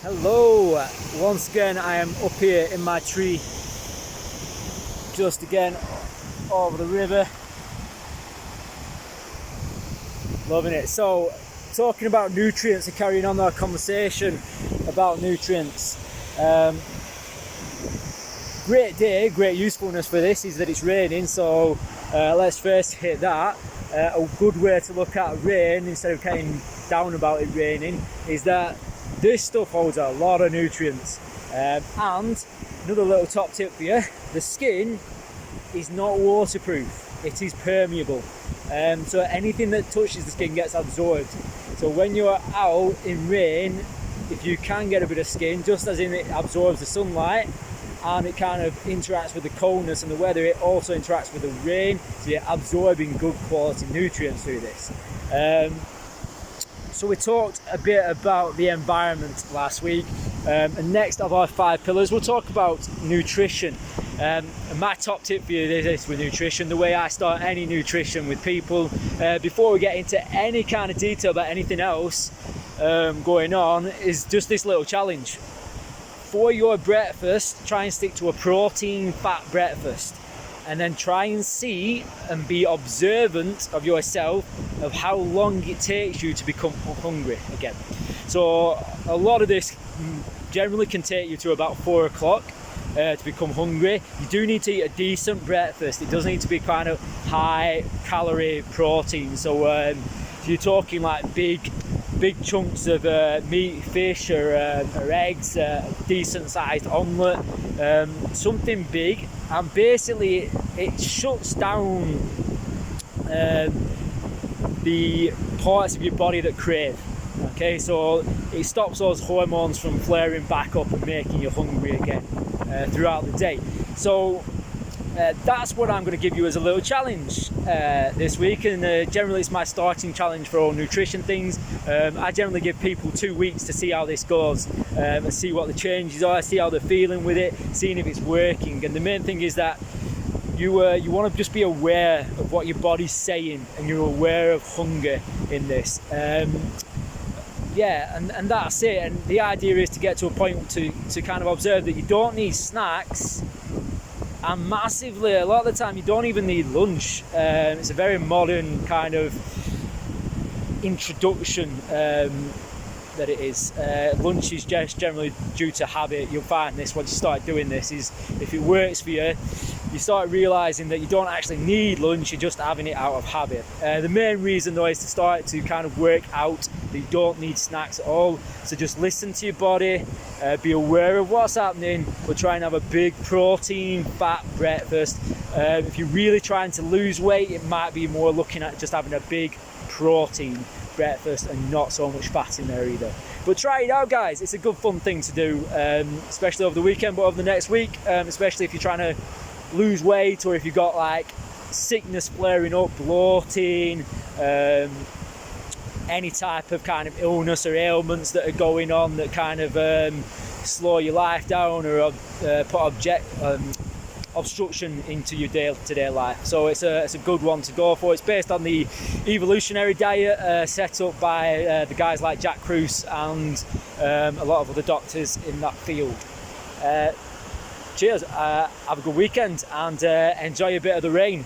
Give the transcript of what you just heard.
Hello, once again I am up here in my tree, just again over the river, loving it. So, talking about nutrients and carrying on our conversation about nutrients. Great day, great usefulness for this is that it's raining, so let's first hit that. A good way to look at rain instead of getting down about it raining is that this stuff holds a lot of nutrients. And another little top tip for you, the skin is not waterproof, it is permeable. So anything that touches the skin gets absorbed. So when you're out in rain, if you can get a bit of skin, just as in it absorbs the sunlight and it kind of interacts with the coldness and the weather, it also interacts with the rain, so you're absorbing good quality nutrients through this. So we talked a bit about the environment last week, and next of our 5 pillars we'll talk about nutrition. And my top tip for you is with nutrition, the way I start any nutrition with people, before we get into any kind of detail about anything else going on, is just this little challenge. For your breakfast, try and stick to a protein fat breakfast, and then try and see and be observant of yourself of how long it takes you to become hungry again. So a lot of this generally can take you to about 4 o'clock to become hungry. You do need to eat a decent breakfast. It does need to be kind of high calorie protein. So if you're talking like big chunks of meat, fish or eggs, decent sized omelette, something big, and basically it shuts down the parts of your body that crave. Okay, so it stops those hormones from flaring back up and making you hungry again throughout the day. So that's what I'm going to give you as a little challenge this week, and generally it's my starting challenge for all nutrition things. I generally give people 2 weeks to see how this goes and see what the changes are, see how they're feeling with it, seeing if it's working. And the main thing is that you want to just be aware of what your body's saying, and you're aware of hunger in this. And that's it. And the idea is to get to a point to kind of observe that you don't need snacks. And massively, a lot of the time, you don't even need lunch. It's a very modern kind of introduction that it is. Lunch is just generally due to habit. You'll find this once you start doing this, is if it works for you, you start realising that you don't actually need lunch, you're just having it out of habit. The main reason though is to start to kind of work out that you don't need snacks at all. So just listen to your body, be aware of what's happening, but try and have a big protein fat breakfast. If you're really trying to lose weight, it might be more looking at just having a big protein breakfast and not so much fat in there either. But try it out, guys. It's a good fun thing to do, especially over the weekend, but over the next week, especially if you're trying to lose weight, or if you've got like sickness flaring up, bloating, any type of kind of illness or ailments that are going on that kind of slow your life down or put obstruction into your day-to-day life. So it's a good one to go for. It's based on the evolutionary diet set up by the guys like Jack Kruse and a lot of other doctors in that field. Cheers, have a good weekend and enjoy a bit of the rain.